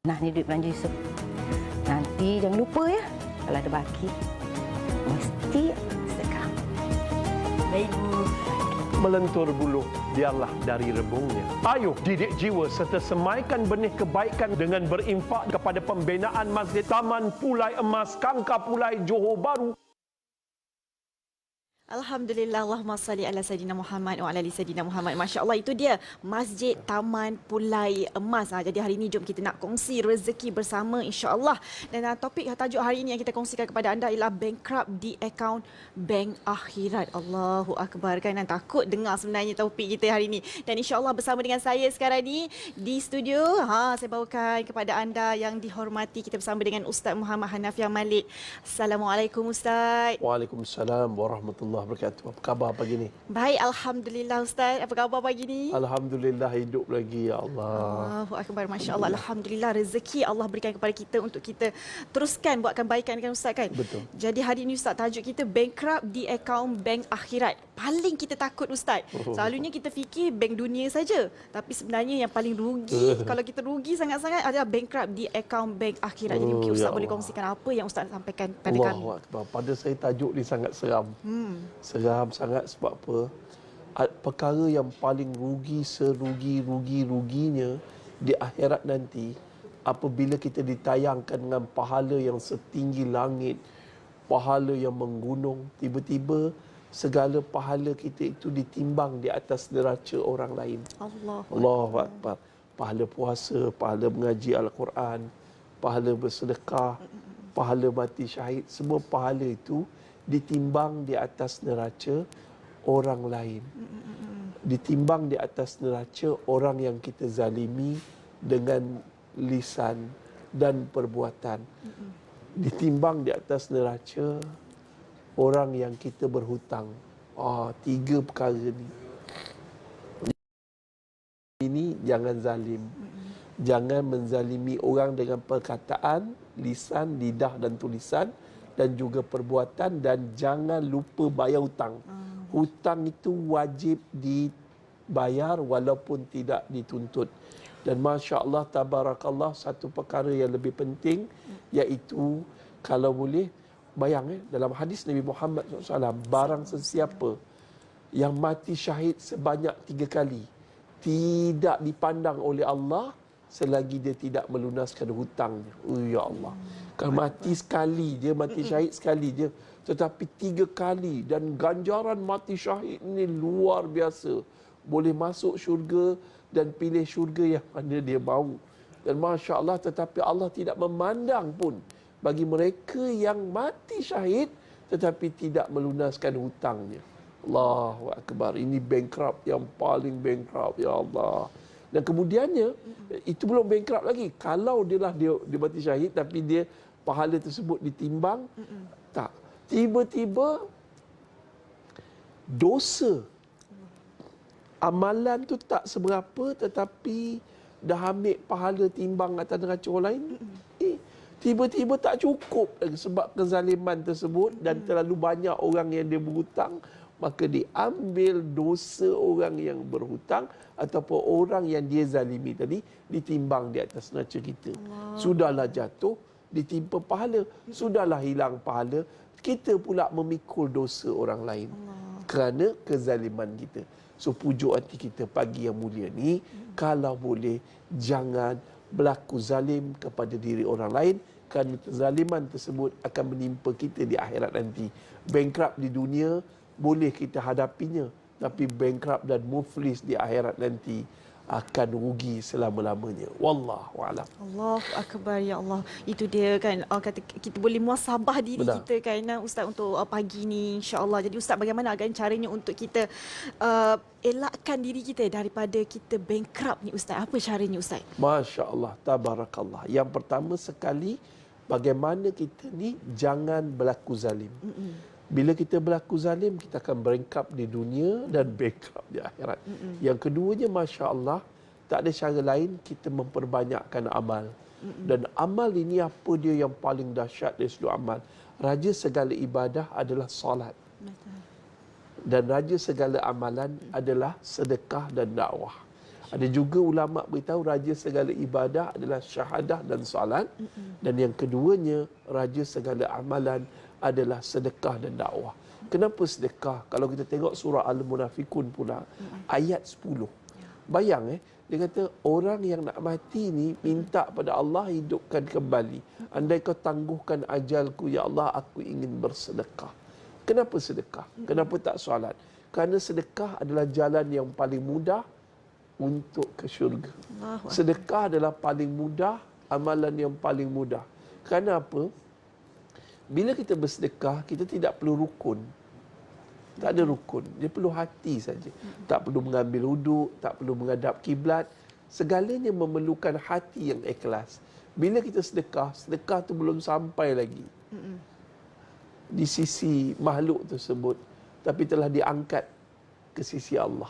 Nah, ni duit belanja Yusuf. Nanti jangan lupa ya, kalau ada baki, mesti sedekah. Baik, Bu. Melentur bulu, biarlah dari rebungnya. Ayuh didik jiwa serta semaikan benih kebaikan dengan berinfak kepada pembinaan Masjid Taman Pulai Emas Kangkar Pulai Johor Bahru. Alhamdulillah, Allahumma salli ala Sayyidina Muhammad wa ala ali Sayyidina Muhammad. Masya Allah, itu dia Masjid Taman Pulai Emas. Jadi hari ini jom kita nak kongsi rezeki bersama insya-Allah. Dan topik tajuk hari ini yang kita kongsikan kepada anda ialah bankrupt di akaun bank akhirat. Allahu Akbar, kan takut dengar sebenarnya topik kita hari ini. Dan insya-Allah bersama dengan saya sekarang ni di studio, saya bawakan kepada anda yang dihormati, kita bersama dengan Ustaz Muhammad Hanafiah Malik. Assalamualaikum Ustaz. Waalaikumsalam warahmatullahi wabarakatuh. Apa khabar pagi ni? Baik, Alhamdulillah Ustaz. Apa khabar pagi ni? Alhamdulillah hidup lagi, ya Allah. Allahu Akbar, Masya Allah. Alhamdulillah rezeki Allah berikan kepada kita untuk kita teruskan buatkan kebaikan kan Ustaz kan? Betul. Jadi hari ini Ustaz, tajuk kita bankrupt di akaun bank akhirat. Paling kita takut Ustaz. Selalunya kita fikir bank dunia saja. Tapi sebenarnya yang paling rugi, kalau kita rugi sangat-sangat adalah bankrupt di akaun bank akhirat. Jadi mungkin Ustaz boleh kongsikan apa yang Ustaz sampaikan kepada kami. Allahu Akbar. Pada saya tajuk ni sangat seram. Seram sangat sebab apa? Perkara yang paling rugi serugi-ruginya di akhirat nanti apabila kita ditayangkan dengan pahala yang setinggi langit, pahala yang menggunung, tiba-tiba segala pahala kita itu ditimbang di atas neraca orang lain. Allahu Akbar. Pahala puasa, pahala mengaji Al-Quran, pahala bersedekah, pahala mati syahid, semua pahala itu ditimbang di atas neraca orang lain. Ditimbang di atas neraca orang yang kita zalimi dengan lisan dan perbuatan. Ditimbang di atas neraca orang yang kita berhutang. Tiga perkara ni. Ini jangan zalim. Jangan menzalimi orang dengan perkataan, lisan, lidah dan tulisan, dan juga perbuatan, dan jangan lupa bayar hutang. Hutang itu wajib dibayar walaupun tidak dituntut. Dan Masya Allah, Tabarakallah, satu perkara yang lebih penting iaitu kalau boleh, bayang dalam hadis Nabi Muhammad SAW, barang sesiapa yang mati syahid sebanyak 3 kali, tidak dipandang oleh Allah selagi dia tidak melunaskan hutangnya. Ya Allah. Kalau mati sekali, dia mati syahid sekali je. Tetapi 3 kali, dan ganjaran mati syahid ni luar biasa. Boleh masuk syurga dan pilih syurga yang mana dia mahu. Dan Masya Allah, tetapi Allah tidak memandang pun bagi mereka yang mati syahid tetapi tidak melunaskan hutangnya. Allahu Akbar. Ini bankrupt yang paling bankrupt, ya Allah. Dan kemudiannya, itu belum bankrupt lagi. Kalau dia mati syahid tapi dia pahala tersebut ditimbang, tak. Tiba-tiba dosa amalan tu tak seberapa tetapi dah ambil pahala timbang atas neraca orang lain. Tiba-tiba tak cukup sebab kezaliman tersebut dan terlalu banyak orang yang dia berhutang, maka diambil dosa orang yang berhutang ataupun orang yang dia zalimi tadi, ditimbang di atas neraca kita. Sudahlah jatuh, ditimpa pahala. Sudahlah hilang pahala, kita pula memikul dosa orang lain kerana kezaliman kita. So pujuk hati kita pagi yang mulia ni, kalau boleh jangan berlaku zalim kepada diri orang lain, kerana kezaliman tersebut akan menimpa kita di akhirat nanti. Bankrupt di dunia boleh kita hadapinya, tapi bankrupt dan muflis di akhirat nanti akan rugi selama-lamanya. Wallahu a'lam. Allahu Akbar, ya Allah. Itu dia kan, kata kita boleh muasabah diri kita kan Ustaz untuk pagi ni insya-Allah. Jadi Ustaz, bagaimana agaknya caranya untuk kita elakkan diri kita daripada kita bankrupt ni Ustaz? Apa caranya Ustaz? Masya Allah, tabarakallah. Yang pertama sekali, bagaimana kita ni jangan berlaku zalim. Bila kita berlaku zalim, kita akan bankrupt di dunia dan bankrupt di akhirat. Yang keduanya, Masya Allah, tak ada cara lain kita memperbanyakkan amal. Dan amal ini apa dia yang paling dahsyat dari seluruh amal? Raja segala ibadah adalah solat. Dan raja segala amalan adalah sedekah dan dakwah. Ada juga ulama beritahu raja segala ibadah adalah syahadah dan solat. Dan yang keduanya, raja segala amalan adalah sedekah dan dakwah. Kenapa sedekah? Kalau kita tengok surah Al-Munafikun pula, ayat 10. Bayang dia kata orang yang nak mati ni minta pada Allah hidupkan kembali. Andai kau tangguhkan ajalku ya Allah, aku ingin bersedekah. Kenapa sedekah? Kenapa tak solat? Kerana sedekah adalah jalan yang paling mudah untuk ke syurga. Sedekah adalah paling mudah, amalan yang paling mudah. Kerana apa? Bila kita bersedekah, kita tidak perlu rukun. Tak ada rukun. Dia perlu hati saja. Tak perlu mengambil wuduk, tak perlu menghadap kiblat. Segalanya memerlukan hati yang ikhlas. Bila kita sedekah, sedekah tu belum sampai lagi di sisi makhluk tersebut, tapi telah diangkat ke sisi Allah.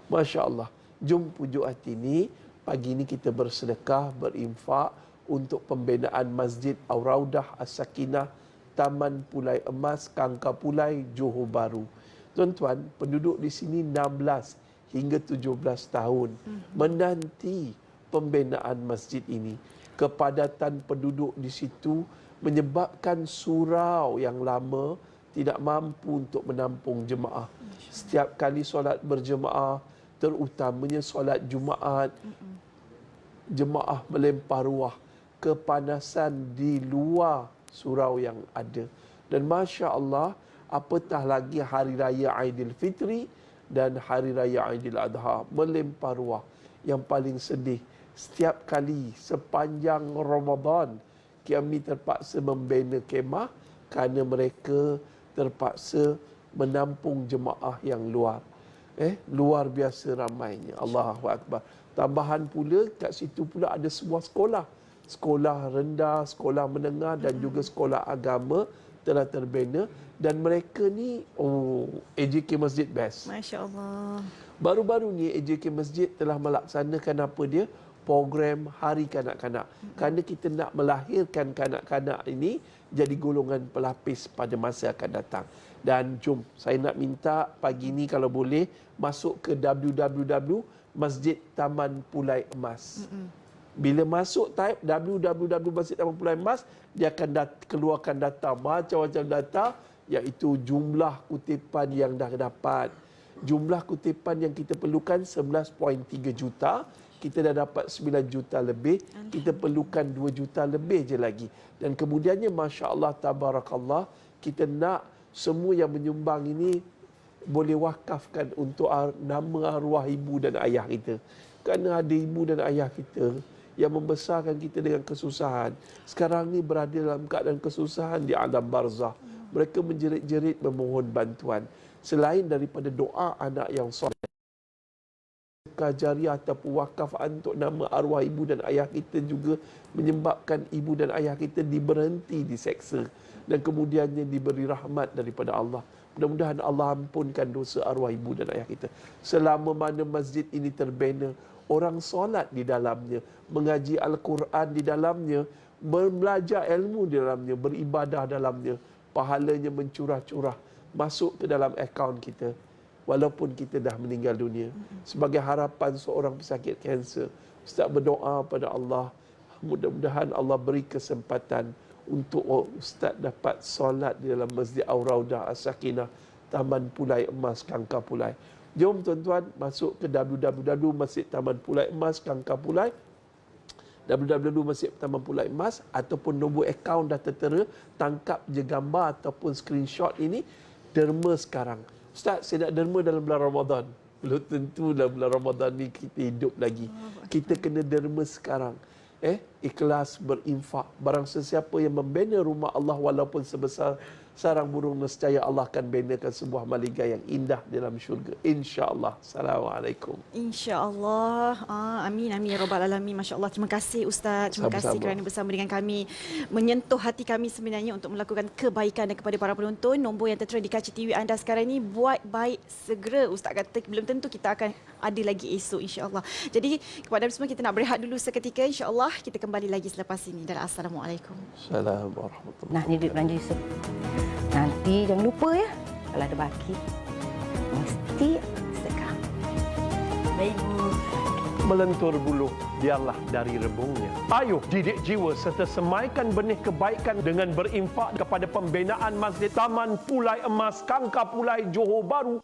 Masya Allah. Jom pujuk hati ni, pagi ni kita bersedekah, berinfak untuk pembinaan Masjid Ar-Raudah As-Sakinah, Taman Pulai Emas, Kangkar Pulai, Johor Bahru. Tuan-tuan, penduduk di sini 16 hingga 17 tahun menanti pembinaan masjid ini. Kepadatan penduduk di situ menyebabkan surau yang lama tidak mampu untuk menampung jemaah. Setiap kali solat berjemaah, terutamanya solat Jumaat, jemaah melempar ruah, kepanasan di luar surau yang ada. Dan Masya Allah, apatah lagi Hari Raya Aidilfitri dan Hari Raya Aidil Adha, melempar ruah. Yang paling sedih, setiap kali sepanjang Ramadan, kami terpaksa membina kemah kerana mereka terpaksa menampung jemaah yang luar. Luar biasa ramainya. Allahu Akbar. Tambahan pula, kat situ pula ada sebuah sekolah. Sekolah rendah, sekolah menengah dan juga sekolah agama telah terbina. Dan mereka ni, AJK Masjid best. Masya Allah. Baru-baru ni AJK Masjid telah melaksanakan apa dia? Program Hari Kanak-Kanak. Kerana kita nak melahirkan kanak-kanak ini jadi golongan pelapis pada masa akan datang. Dan jom, saya nak minta pagi ni kalau boleh masuk ke www.Masjid Taman Pulai Emas. Bila masuk type www.Masjid Taman Pulai Emas, dia akan keluarkan data, macam-macam data, iaitu jumlah kutipan yang dah dapat. Jumlah kutipan yang kita perlukan 11.3 juta. Kita dah dapat 9 juta lebih. Kita perlukan 2 juta lebih je lagi. Dan kemudiannya, Masya Allah, Tabarakallah, kita nak semua yang menyumbang ini boleh wakafkan untuk nama arwah ibu dan ayah kita. Kerana ada ibu dan ayah kita yang membesarkan kita dengan kesusahan. Sekarang ni berada dalam keadaan kesusahan di alam barzah. Mereka menjerit-jerit memohon bantuan. Selain daripada doa anak yang soleh, jariah ataupun wakaf untuk nama arwah ibu dan ayah kita juga menyebabkan ibu dan ayah kita diberhenti diseksa dan kemudiannya diberi rahmat daripada Allah. Mudah-mudahan Allah ampunkan dosa arwah ibu dan ayah kita. Selama mana masjid ini terbina, orang solat di dalamnya, mengaji Al-Quran di dalamnya, belajar ilmu di dalamnya, beribadah dalamnya, pahalanya mencurah-curah masuk ke dalam akaun kita. Walaupun kita dah meninggal dunia. Sebagai harapan seorang pesakit kanser, Ustaz berdoa pada Allah, mudah-mudahan Allah beri kesempatan untuk Ustaz dapat solat di dalam Masjid Ar-Raudah As-Sakinah, Taman Pulai Emas, Kangkar Pulai. Jom tuan-tuan masuk ke www.Masjid Taman Pulai Emas, Kangkar Pulai, www.Masjid Taman Pulai Emas, ataupun nombor akaun dah tertera, tangkap je gambar ataupun screenshot ini, derma sekarang. Ustaz, saya nak derma dalam bulan Ramadan. Belum tentu dalam bulan Ramadan ni kita hidup lagi. Kita kena derma sekarang. Ikhlas berinfak. Barang sesiapa yang membina rumah Allah walaupun sebesar sarang burung, nescaya Allah akan binakan sebuah malaikat yang indah dalam syurga. InsyaAllah. Assalamualaikum. InsyaAllah. Amin, amin. Ya Rabbal Alamin. Masya Allah. Terima kasih Ustaz. Terima kasih kerana bersama dengan kami. Menyentuh hati kami sebenarnya untuk melakukan kebaikan dan kepada para penonton. Nombor yang tertera di kaca TV anda sekarang ini, buat baik segera. Ustaz kata belum tentu kita akan ada lagi esok insyaAllah. Jadi kepada semua kita nak berehat dulu seketika. InsyaAllah kita kembali lagi selepas ini. Dan Assalamualaikum. Assalamualaikum warahmatullahi. Nah, ni duit belanja Yusuf. Nanti jangan lupa ya, kalau ada baki, mesti sedekah. Baik, Bu. melentur buluh, biarlah dari rebungnya. Ayuh didik jiwa serta semaikan benih kebaikan dengan berinfak kepada pembinaan Masjid Taman Pulai Emas Kangkar Pulai Johor Bahru.